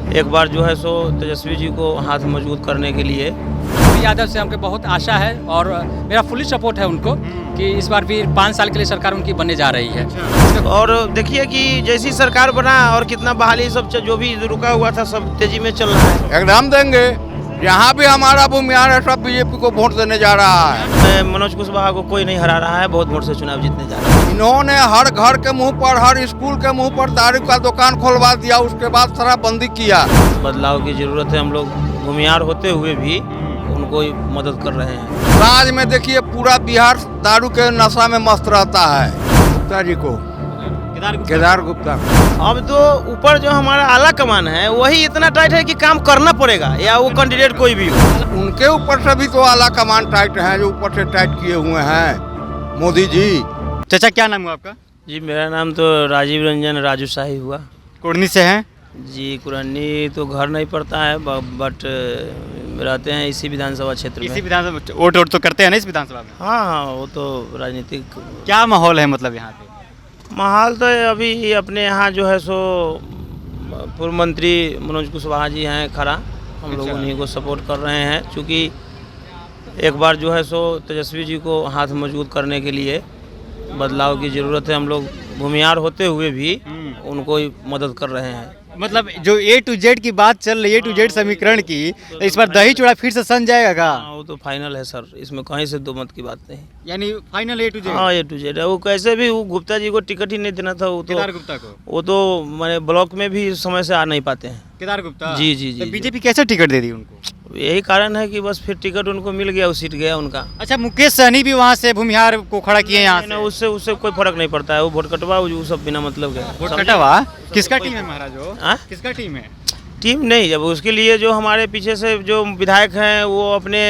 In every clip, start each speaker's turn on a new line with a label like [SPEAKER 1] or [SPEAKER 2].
[SPEAKER 1] एक बार जो है सो तेजस्वी जी को हाथ मजबूत करने के लिए
[SPEAKER 2] यादव से हमको बहुत आशा है और मेरा फुली सपोर्ट है उनको कि इस बार भी 5 साल के लिए सरकार उनकी बनने जा रही है।
[SPEAKER 1] और देखिए कि जैसी सरकार बना और कितना बहाली सब जो भी रुका हुआ था सब तेजी में चल रहा है।
[SPEAKER 3] एकदम देंगे। यहाँ भी हमारा भूमिहार है, सब बीजेपी को वोट देने जा रहा है।
[SPEAKER 1] मनोज कुशवाहा को कोई नहीं हरा रहा है, बहुत वोट से चुनाव जीतने जा रहा है।
[SPEAKER 3] इन्होंने हर घर के मुंह पर, हर स्कूल के मुंह पर दारू का दुकान खोलवा दिया, उसके बाद शराबबंदी किया।
[SPEAKER 1] बदलाव की जरूरत है। हम लोग भूमिहार होते हुए भी उनको मदद कर रहे हैं।
[SPEAKER 3] राज्य में देखिए पूरा बिहार दारू के नशा में मस्त रहता है। गुप्ता जी को, केदार गुप्ता।
[SPEAKER 1] अब तो ऊपर जो हमारा आला कमान है वही इतना टाइट है कि काम करना पड़ेगा, या वो कैंडिडेट कोई भी हो।
[SPEAKER 3] उनके ऊपर से भी तो आला कमान टाइट है, जो ऊपर से टाइट किए हुए हैं मोदी जी।
[SPEAKER 2] चाचा क्या नाम हुआ आपका?
[SPEAKER 1] जी मेरा नाम तो राजीव रंजन राजू शाही हुआ।
[SPEAKER 2] कुर्नी से हैं?
[SPEAKER 1] जी कुरन्नी तो घर नहीं पड़ता है, बट रहते हैं इसी विधानसभा क्षेत्र में।
[SPEAKER 2] इसी विधानसभा वोट तो करते हैं ना इस विधानसभा में?
[SPEAKER 1] हाँ हाँ, वो तो राजनीतिक
[SPEAKER 2] क्या माहौल है मतलब यहाँ पे?
[SPEAKER 1] माहौल तो अभी अपने यहाँ जो है सो पूर्व मंत्री मनोज कुशवाहा जी हैं खड़ा। हम लोग उन्हीं को सपोर्ट कर रहे हैं, क्योंकि एक बार जो है सो तेजस्वी जी को हाथ मजबूत करने के लिए बदलाव की ज़रूरत है। हम लोग भूमिहार होते हुए भी उनको मदद कर रहे हैं।
[SPEAKER 2] मतलब जो A to Z की बात चल रही है, A to Z समीकरण की, तो इस बार दही चूड़ा फिर से सन जाएगा का?
[SPEAKER 1] हाँ, वो तो फाइनल है सर, इसमें कहीं से दो मत की बात नहीं।
[SPEAKER 2] यानी फाइनल A to Z?
[SPEAKER 1] हाँ A to Z है। वो कैसे भी वो गुप्ता जी को टिकट ही नहीं देना था। वो तो
[SPEAKER 2] केदार गुप्ता को?
[SPEAKER 1] वो तो मैंने ब्लॉक में भी समय से आ नहीं पाते हैं।
[SPEAKER 2] केदार गुप्ता?
[SPEAKER 1] जी जी जी।
[SPEAKER 2] तो बीजेपी कैसे टिकट दे दी उनको?
[SPEAKER 1] यही कारण है कि बस फिर टिकट उनको मिल गया, वो सीट गया उनका।
[SPEAKER 2] अच्छा, मुकेश सहनी भी वहाँ से भूमिहार को खड़ा किए यहाँ से?
[SPEAKER 1] उससे उससे कोई फर्क नहीं पड़ता है। वो वोट कटवा वो सब बिना मतलब के।
[SPEAKER 2] वोट कटवा? किसका टीम है महाराज वो?
[SPEAKER 1] हाँ?
[SPEAKER 2] किसका टीम है?
[SPEAKER 1] टीम नहीं, जब उसके लिए जो हमारे पीछे से जो विधायक हैं वो अपने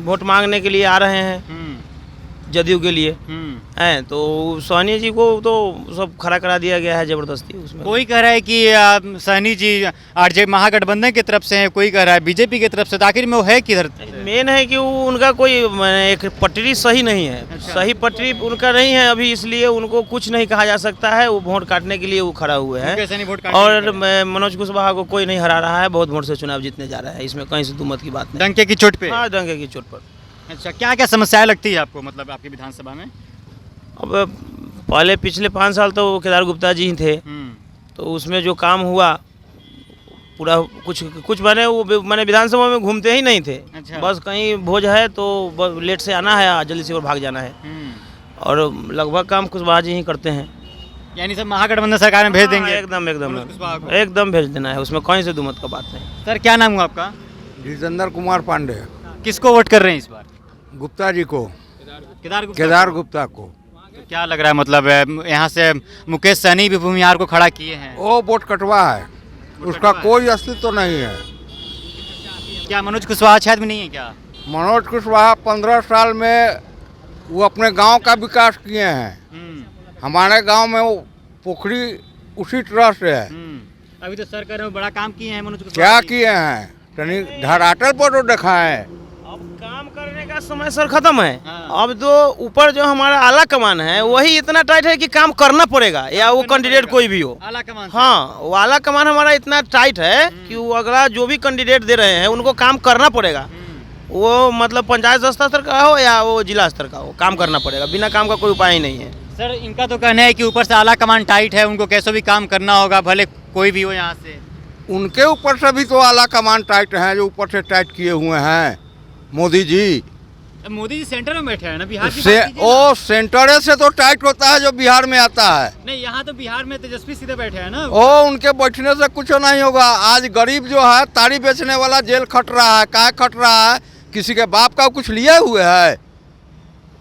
[SPEAKER 1] वोट मांगने के लिए आ रहे हैं जदयू के लिए हैं, तो सहनी जी को तो सब खड़ा करा दिया गया है जबरदस्ती उसमें।
[SPEAKER 2] कोई कह रहा है कि सहनी जी आरजे महागठबंधन की तरफ से है, कोई कह रहा है बीजेपी की तरफ से। तो आखिर में वो है किधर?
[SPEAKER 1] मेन है कि वो उनका कोई एक पटरी सही नहीं है।
[SPEAKER 2] अच्छा।
[SPEAKER 1] सही पटरी उनका नहीं है अभी, इसलिए उनको कुछ नहीं कहा जा सकता है। वो वोट काटने के लिए वो खड़ा हुए हैं।
[SPEAKER 2] मुकेश सहनी वोट काटने
[SPEAKER 1] और मनोज कुशवाहा को कोई नहीं हरा रहा है, बहुत वोट से चुनाव जीतने जा रहा है। इसमें कहीं से दो मत की बात नहीं।
[SPEAKER 2] डंके की चोट पे?
[SPEAKER 1] हाँ, दंगे की चोट पर।
[SPEAKER 2] अच्छा, क्या क्या समस्याएं लगती है आपको मतलब आपकी विधानसभा में?
[SPEAKER 1] अब पहले पिछले 5 साल तो केदार गुप्ता जी ही थे, तो उसमें जो काम हुआ पूरा कुछ मैंने विधानसभा में घूमते ही नहीं थे।
[SPEAKER 2] अच्छा।
[SPEAKER 1] बस कहीं भोज है तो लेट से आना है, जल्दी से और भाग जाना है। और लगभग काम कुशवाहा जी ही करते हैं।
[SPEAKER 2] यानी सब महागठबंधन सरकार में भेज देंगे?
[SPEAKER 1] एकदम एकदम
[SPEAKER 2] मनोज कुशवाहा को?
[SPEAKER 1] एकदम भेज देना है, उसमें कहीं से दो मत का बात नहीं।
[SPEAKER 2] सर क्या नाम हुआ आपका?
[SPEAKER 3] जितेंद्र कुमार पांडे।
[SPEAKER 2] किसको वोट कर रहे हैं इस बार?
[SPEAKER 3] गुप्ता जी को,
[SPEAKER 2] केदार गुप्ता?
[SPEAKER 3] केदार गुप्ता को।
[SPEAKER 2] तो क्या लग रहा है मतलब यहाँ से मुकेश सहनी भी भूमिहार को खड़ा किए हैं?
[SPEAKER 3] वो वोट कटवा है, उसका कोई अस्तित्व तो नहीं है।
[SPEAKER 2] क्या मनोज कुशवाहा शायद में नहीं है क्या?
[SPEAKER 3] मनोज कुशवाहा 15 साल में वो अपने गांव का विकास किए हैं। हमारे गांव में वो पोखरी उसी तरह से है।
[SPEAKER 2] अभी तो सरकार में बड़ा काम किए हैं मनोज कुशवाहा
[SPEAKER 3] क्या
[SPEAKER 2] जी।
[SPEAKER 3] किए हैं? तनी धरातल पर तो देखा है।
[SPEAKER 1] अब काम करने का समय सर खत्म है।
[SPEAKER 2] हाँ।
[SPEAKER 1] अब तो ऊपर जो हमारा आला कमान है वही इतना टाइट है कि काम करना पड़ेगा, या वो कैंडिडेट कोई भी हो।
[SPEAKER 2] आला कमान से?
[SPEAKER 1] हाँ, वो आला कमान हमारा इतना टाइट है कि वो अगला जो भी कैंडिडेट दे रहे हैं उनको काम करना पड़ेगा। वो मतलब पंचायत स्तर का हो या वो जिला स्तर का हो, काम करना पड़ेगा। बिना काम का कोई उपाय ही नहीं है।
[SPEAKER 2] सर इनका तो कहना है कि ऊपर से आला कमान टाइट है, उनको कैसे भी काम करना होगा, भले कोई भी हो यहाँ से।
[SPEAKER 3] उनके ऊपर से भी तो आला कमान टाइट है, जो ऊपर से टाइट किए हुए हैं मोदी जी।
[SPEAKER 2] मोदी जी सेंटर में बैठे हैं ना, बिहार की
[SPEAKER 3] से
[SPEAKER 2] बात कीजिए ना।
[SPEAKER 3] ओ सेंटर से तो टाइट होता है जो बिहार में आता है।
[SPEAKER 2] नहीं, यहाँ तो बिहार में तेजस्वी सीधे बैठे हैं ना।
[SPEAKER 3] ओ उनके बैठने से कुछ नहीं होगा। आज गरीब जो है ताड़ी बेचने वाला जेल खट रहा है। क्या खट रहा है? किसी के बाप का कुछ लिए हुए है?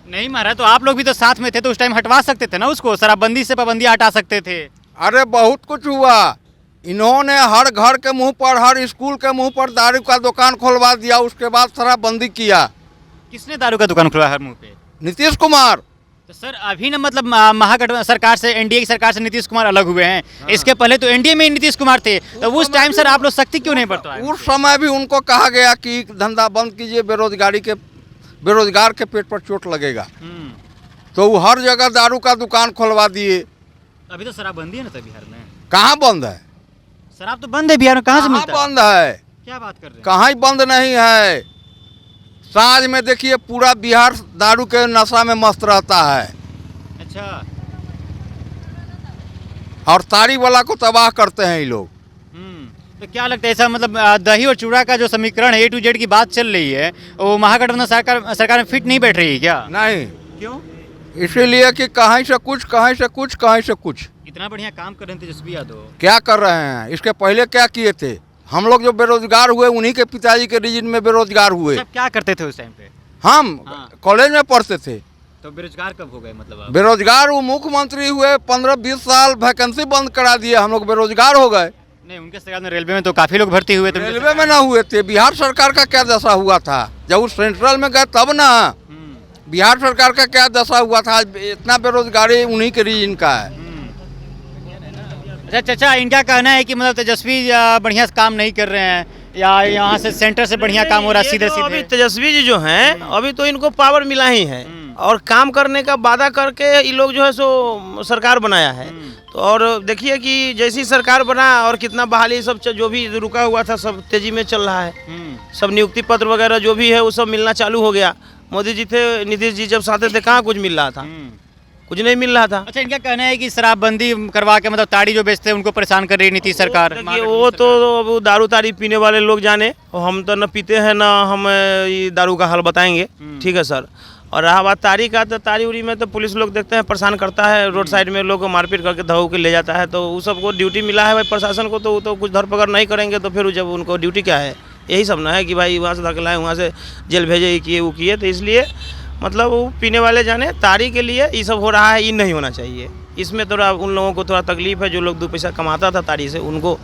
[SPEAKER 2] नहीं महाराज, तो आप लोग भी तो साथ में थे, तो उस टाइम हटवा सकते थे ना उसको, शराबबंदी से पाबंदी हटा सकते थे।
[SPEAKER 3] अरे बहुत कुछ हुआ। इन्होंने हर घर के मुंह पर, हर स्कूल के मुंह पर दारू का दुकान खोलवा दिया, उसके बाद शराबबंदी किया।
[SPEAKER 2] किसने दारू का दुकान खुलवाया हर मुंह पे?
[SPEAKER 3] नीतीश कुमार।
[SPEAKER 2] तो सर अभी ना मतलब महागठबंधन सरकार से, एनडीए की सरकार से नीतीश कुमार अलग हुए हैं। इसके पहले तो एनडीए में ही नीतीश कुमार थे, तो उस टाइम सर आप लोग सख्ती क्यों नहीं बरतवाए?
[SPEAKER 3] उस समय भी उनको कहा गया कि धंधा बंद कीजिए, बेरोजगार के पेट पर चोट लगेगा। तो वो हर जगह दारू का दुकान खोलवा दिए।
[SPEAKER 2] अभी तो शराबबंदी है ना सर बिहार में?
[SPEAKER 3] कहाँ बंद है?
[SPEAKER 2] शराब तो बंद है बिहार में, कहाँ से
[SPEAKER 3] कहाँ
[SPEAKER 2] मिलता है?
[SPEAKER 3] बंद है?
[SPEAKER 2] क्या बात कर रहे हैं?
[SPEAKER 3] कहाँ ही बंद नहीं है। सांझ में देखिए पूरा बिहार दारू के नशा में मस्त रहता है
[SPEAKER 2] अच्छा।
[SPEAKER 3] और तारी वाला को तबाह करते हैं ये लोग।
[SPEAKER 2] तो क्या लगता है ऐसा मतलब दही और चूड़ा का जो समीकरण है A to Z की बात चल रही है, वो महागठबंधन सरकार में फिट नहीं बैठ रही है क्या?
[SPEAKER 3] नहीं,
[SPEAKER 2] क्यों?
[SPEAKER 3] इसीलिए कि कहीं से कुछ, कहीं से कुछ, कहीं से कुछ।
[SPEAKER 2] इतना बढ़िया काम कर रहे हैं तेजस्वी यादव।
[SPEAKER 3] क्या कर रहे हैं? इसके पहले क्या किए थे? हम लोग जो बेरोजगार हुए उन्हीं के पिताजी के रीजन में बेरोजगार हुए।
[SPEAKER 2] सब क्या करते थे उस टाइम पे?
[SPEAKER 3] हम
[SPEAKER 2] हाँ।
[SPEAKER 3] कॉलेज में पढ़ते थे।
[SPEAKER 2] तो बेरोजगार कब हो गए मतलब आप?
[SPEAKER 3] बेरोजगार वो मुख्यमंत्री हुए 15-20 साल वैकेंसी बंद करा दिए, हम लोग बेरोजगार हो गए।
[SPEAKER 2] नहीं, उनके सरकार में रेलवे में तो काफी लोग भर्ती हुए थे।
[SPEAKER 3] रेलवे में ना हुए थे। बिहार सरकार का क्या दशा हुआ था जब वो सेंट्रल में गए तब ना। बिहार सरकार का क्या दशा हुआ था? इतना बेरोजगारी उन्हीं के रीजन का है।
[SPEAKER 2] अच्छा चाचा, इनका कहना है कि मतलब तेजस्वी बढ़िया से काम नहीं कर रहे हैं या यहाँ से सेंटर से बढ़िया काम हो रहा है सीधे
[SPEAKER 1] तो अभी
[SPEAKER 2] सीधे?
[SPEAKER 1] तेजस्वी जी जो हैं अभी तो इनको पावर मिला ही है और काम करने का वादा करके ये लोग जो है सो सरकार बनाया है। तो और देखिए कि जैसी सरकार बना और कितना बहाली सब जो भी रुका हुआ था सब तेजी में चल रहा है। सब नियुक्ति पत्र वगैरह जो भी है वो सब मिलना चालू हो गया। मोदी जी थे, नीतीश जी जब साथ थे कहाँ कुछ मिल रहा था? कुछ नहीं मिल रहा था।
[SPEAKER 2] अच्छा, इनका कहना है कि शराबबंदी करवा के मतलब ताड़ी जो बेचते हैं उनको परेशान कर रही है नीतीश सरकार।
[SPEAKER 1] देखिए वो तो अब दारू तारी पीने वाले लोग जाने, और हम तो न पीते हैं ना हम ये दारू का हाल बताएंगे। ठीक है सर। और रहा बात तारी का, तो तारी उरी में तो पुलिस लोग देखते हैं परेशान करता है, रोड साइड में लोग को मारपीट करके धो के ले जाता है। तो वो सबको ड्यूटी मिला है भाई प्रशासन को, तो वो तो कुछ धरपकड़ नहीं करेंगे तो फिर जब उनको ड्यूटी क्या है? यही सब ना है कि भाई वहाँ से धकेलाए, वहाँ से जेल भेजे, ये किए वो किए। तो इसलिए मतलब वो पीने वाले जाने, तारी के लिए ये सब हो रहा है, ये नहीं होना चाहिए। इसमें थोड़ा उन लोगों को थोड़ा तकलीफ है जो लोग 2 पैसा कमाता था तारी से, उनको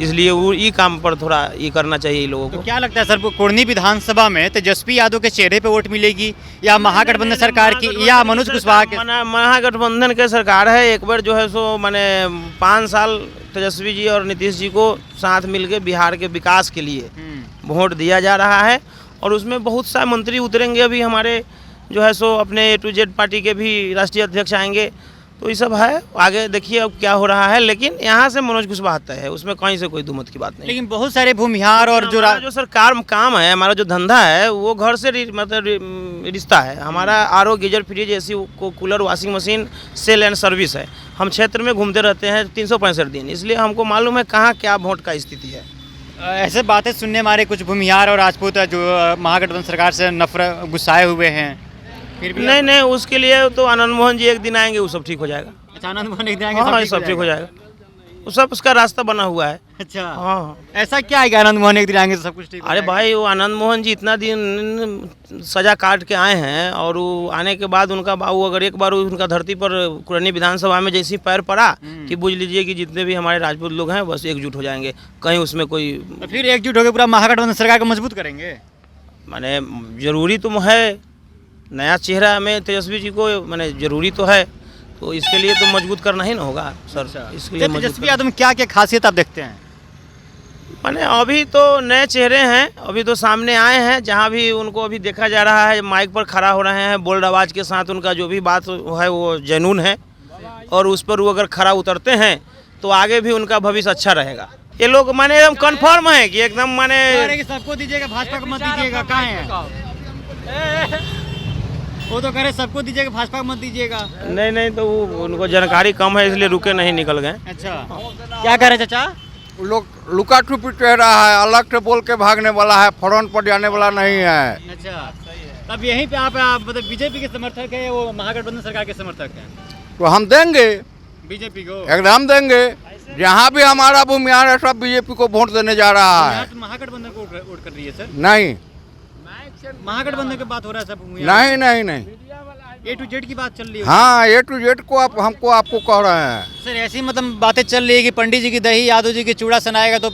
[SPEAKER 1] इसलिए वो ये काम पर थोड़ा ये करना चाहिए ये लोगों
[SPEAKER 2] तो
[SPEAKER 1] को।
[SPEAKER 2] क्या लगता है सर, कुर्नी विधानसभा में तेजस्वी यादव के चेहरे पे वोट मिलेगी या महागठबंधन सरकार की या मनोज कुशवाहा के?
[SPEAKER 1] महागठबंधन के सरकार है। एक बार जो है सो मैंने 5 साल तेजस्वी जी और नीतीश जी को साथ मिलके बिहार के विकास के लिए वोट दिया जा रहा है और उसमें बहुत सा मंत्री उतरेंगे। अभी हमारे जो है सो अपने A to Z पार्टी के भी राष्ट्रीय अध्यक्ष आएंगे। तो ये सब है, आगे देखिए अब क्या हो रहा है। लेकिन यहाँ से मनोज कुशवाहा तय है, उसमें कहीं से कोई दुमत की बात नहीं।
[SPEAKER 2] लेकिन बहुत सारे भूमिहार और
[SPEAKER 1] जो सरकार काम है, हमारा जो धंधा है वो घर से मतलब रिश्ता है। हमारा RO, geyser, fridge, AC, cooler, washing machine sale and service है। हम क्षेत्र में घूमते रहते हैं 365 दिन, इसलिए हमको मालूम है कहाँ क्या वोट का स्थिति है।
[SPEAKER 2] ऐसे बातें सुनने हमारे कुछ भूमिहार और राजपूत जो महागठबंधन सरकार से नफरत गुस्साए हुए हैं, फिर भी
[SPEAKER 1] नहीं, उसके लिए तो आनंद मोहन जी एक दिन आएंगे, वो सब ठीक हो जाएगा।
[SPEAKER 2] अच्छा, आनंद मोहन एक दिन आएंगे,
[SPEAKER 1] हाँ, सब ठीक हो जाएगा। वो सब उसका रास्ता बना हुआ है।
[SPEAKER 2] अच्छा
[SPEAKER 1] हाँ,
[SPEAKER 2] ऐसा क्या है कि आनंद मोहन एक दिन आएंगे तो सब कुछ ठीक हो
[SPEAKER 1] अरे
[SPEAKER 2] जाएगा?
[SPEAKER 1] भाई वो आनंद मोहन जी इतना दिन सजा काट के आए हैं और वो आने के बाद उनका बाबू अगर एक बार उनका धरती पर कुरनी विधानसभा में जैसी पैर पड़ा कि बुझ लीजिए कि जितने भी हमारे राजपूत लोग हैं बस एकजुट हो जाएंगे। कहीं उसमें कोई
[SPEAKER 2] तो फिर एकजुट होकर पूरा महागठबंधन सरकार को मजबूत करेंगे?
[SPEAKER 1] माने जरूरी तो है, नया चेहरा में तेजस्वी जी को माने जरूरी तो है, तो इसके लिए तो मजबूत करना ही ना होगा सर। इसके लिए
[SPEAKER 2] तेजस्वी यादव में क्या क्या खासियत आप देखते हैं?
[SPEAKER 1] माने अभी तो नए चेहरे हैं, अभी तो सामने आए हैं। जहाँ भी उनको अभी देखा जा रहा है माइक पर खड़ा हो रहे हैं, बोल्ड आवाज़ के साथ उनका जो भी बात है वो जेनून है और उस पर वो अगर खड़ा उतरते हैं तो आगे भी उनका भविष्य अच्छा रहेगा। ये लोग माने एकदम कन्फर्म है कि एकदम माने
[SPEAKER 2] सबको दीजिएगा, भाजपा को मत दीजिएगा। कहाँ है वो? तो कह रहे सबको दीजिएगा, भाजपा को मत दीजिएगा।
[SPEAKER 1] नहीं, तो वो उनको जानकारी कम है इसलिए रुके नहीं, निकल गए।
[SPEAKER 2] अच्छा, क्या कह रहे चाचा?
[SPEAKER 3] लोग लुका छुपी चेहरा है, अलग से बोल के भागने वाला है, फ्रंट पर जाने वाला नहीं है।
[SPEAKER 2] अच्छा, तब यहीं पे आप मतलब बीजेपी के समर्थक है, वो महागठबंधन सरकार के समर्थक हैं?
[SPEAKER 3] तो हम देंगे,
[SPEAKER 2] बीजेपी को
[SPEAKER 3] एकदम देंगे। जहाँ भी हमारा भूमिहार है सब बीजेपी को वोट देने जा रहा है।
[SPEAKER 2] तो महागठबंधन को वोट कर रही है सर?
[SPEAKER 3] नहीं,
[SPEAKER 2] महागठबंधन की बात हो रहा है सब?
[SPEAKER 3] नहीं,
[SPEAKER 2] A to Z की बात चल रही है।
[SPEAKER 3] हाँ, A to Z को आपको कह रहे हैं।
[SPEAKER 2] सर ऐसी मतलब बातें चल रही है कि पंडित जी की दही, यादव जी की चूड़ा सनाएगा तो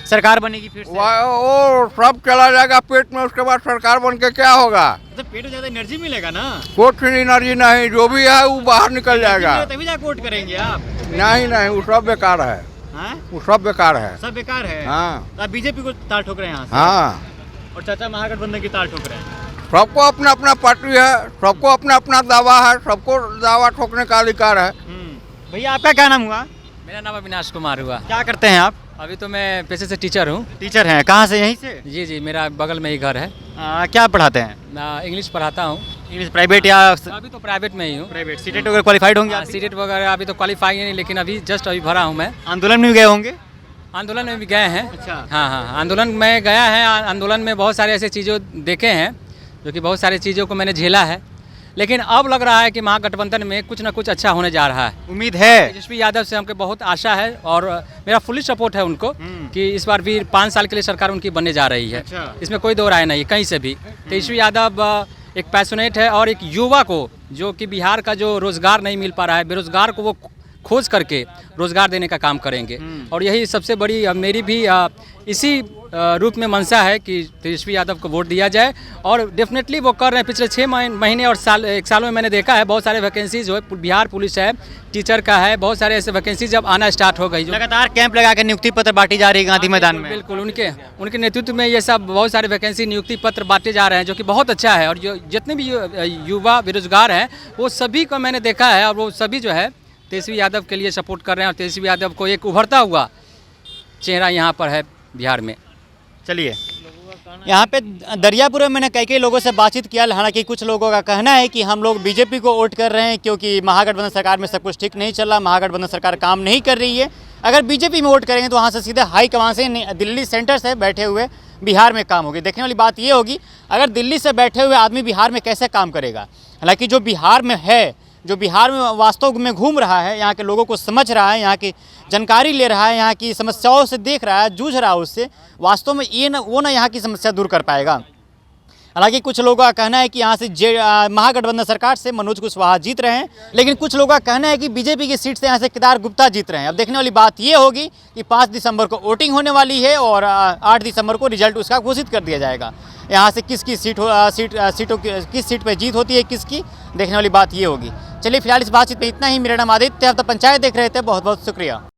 [SPEAKER 2] सरकार बनेगी फिर से।
[SPEAKER 3] वो सब चला जाएगा पेट में, उसके बाद सरकार बन के क्या होगा?
[SPEAKER 2] तो पेट में ज्यादा एनर्जी मिलेगा ना?
[SPEAKER 3] कुछ एनर्जी नहीं, जो भी है वो बाहर निकल जाएगा।
[SPEAKER 2] तभी जाकर वोट करेंगे आप?
[SPEAKER 3] नहीं, वो सब बेकार है।
[SPEAKER 2] हाँ?
[SPEAKER 3] वो सब बेकार है।
[SPEAKER 2] सब बेकार है।
[SPEAKER 3] हाँ,
[SPEAKER 2] तो आप बीजेपी को ताल ठोक रहे हैं यहाँ से?
[SPEAKER 3] हाँ,
[SPEAKER 2] और चाचा महागठबंधन की ताल ठोक रहे हैं?
[SPEAKER 3] सबको अपना अपना पार्टी है, सबको अपना अपना दावा है, सबको दावा ठोकने का अधिकार है।
[SPEAKER 2] भैया आपका क्या नाम हुआ?
[SPEAKER 4] मेरा नाम अविनाश कुमार हुआ।
[SPEAKER 2] क्या करते हैं आप?
[SPEAKER 4] अभी तो मैं पेशे से टीचर हूँ।
[SPEAKER 2] टीचर हैं, कहाँ से? यहीं से?
[SPEAKER 4] जी जी, मेरा बगल में ही घर है।
[SPEAKER 2] क्या पढ़ाते हैं?
[SPEAKER 4] मैं इंग्लिश पढ़ाता हूँ।
[SPEAKER 2] इंग्लिश प्राइवेट या
[SPEAKER 4] अभी तो प्राइवेट में ही हूँ।
[SPEAKER 2] प्राइवेट? सीटेट वगैरह क्वालिफाइड होंगे आप?
[SPEAKER 4] सीटेट वगैरह अभी तो क्वालिफाई नहीं, लेकिन अभी जस्ट अभी भरा हूँ मैं।
[SPEAKER 2] आंदोलन में भी गए होंगे?
[SPEAKER 4] आंदोलन में भी गए हैं।
[SPEAKER 2] अच्छा।
[SPEAKER 4] हाँ हाँ, आंदोलन में गया है। आंदोलन में बहुत सारे ऐसे चीज़ों देखे हैं, जो कि बहुत सारी चीज़ों को मैंने झेला है, लेकिन अब लग रहा है कि महागठबंधन में कुछ ना कुछ अच्छा होने जा रहा है।
[SPEAKER 2] उम्मीद है?
[SPEAKER 4] तेजस्वी यादव से हमको बहुत आशा है और मेरा फुली सपोर्ट है उनको कि इस बार भी 5 साल के लिए सरकार उनकी बनने जा रही है।
[SPEAKER 2] अच्छा।
[SPEAKER 4] इसमें कोई दो राय नहीं कहीं से भी। तेजस्वी यादव एक पैशनेट है और एक युवा को, जो कि बिहार का जो रोज़गार नहीं मिल पा रहा है, बेरोज़गार को वो खोज करके रोज़गार देने का काम करेंगे। और यही सबसे बड़ी मेरी भी इसी रूप में मंशा है कि तेजस्वी यादव को वोट दिया जाए, और डेफिनेटली वो कर रहे हैं। पिछले 6 महीने और एक साल में मैंने देखा है बहुत सारे वैकेंसीज हो, बिहार पुलिस है, टीचर का है, बहुत सारे ऐसे वैकेंसी जब आना स्टार्ट हो गई।
[SPEAKER 2] लगातार कैंप लगा के नियुक्ति पत्र बांटी जा रही है गांधी मैदान में।
[SPEAKER 4] बिल्कुल, उनके नेतृत्व में ये सब बहुत सारे वैकेंसी नियुक्ति पत्र बांटे जा रहे हैं, जो कि बहुत अच्छा है। और जो जितने भी युवा बेरोजगार हैं वो सभी को मैंने देखा है, और वो सभी जो है तेजस्वी यादव के लिए सपोर्ट कर रहे हैं, और तेजस्वी यादव को एक उभरता हुआ चेहरा यहाँ पर है बिहार में।
[SPEAKER 2] चलिए, यहाँ पे दरियापुर में मैंने कई लोगों से बातचीत किया। हालांकि कुछ लोगों का कहना है कि हम लोग बीजेपी को वोट कर रहे हैं क्योंकि महागठबंधन सरकार में सब कुछ ठीक नहीं चल रहा, महागठबंधन सरकार काम नहीं कर रही है। अगर बीजेपी में वोट करेंगे तो वहाँ से सीधे हाई कमान से दिल्ली सेंटर से बैठे हुए बिहार में काम होगी। देखने वाली बात ये होगी, अगर दिल्ली से बैठे हुए आदमी बिहार में कैसे काम करेगा। हालांकि जो बिहार में है, जो बिहार में वास्तव में घूम रहा है, यहाँ के लोगों को समझ रहा है, यहाँ की जानकारी ले रहा है, यहाँ की समस्याओं से देख रहा है, जूझ रहा है उससे, वास्तव में ये ना यहाँ की समस्या दूर कर पाएगा। हालांकि कुछ लोगों का कहना है कि यहाँ से महागठबंधन सरकार से मनोज कुशवाहा जीत रहे हैं, लेकिन कुछ लोगों का कहना है कि बीजेपी की सीट से यहाँ से केदार गुप्ता जीत रहे हैं। अब देखने वाली बात ये होगी कि 5 दिसंबर को वोटिंग होने वाली है और 8 दिसंबर को रिजल्ट उसका घोषित कर दिया जाएगा। यहाँ से किस सीट पर जीत होती है किसकी, देखने वाली बात ये होगी। चलिए, फिलहाल इस बातचीत पे इतना ही। मेरा नाम आदित्य, आप तो पंचायत देख रहे थे। बहुत बहुत शुक्रिया।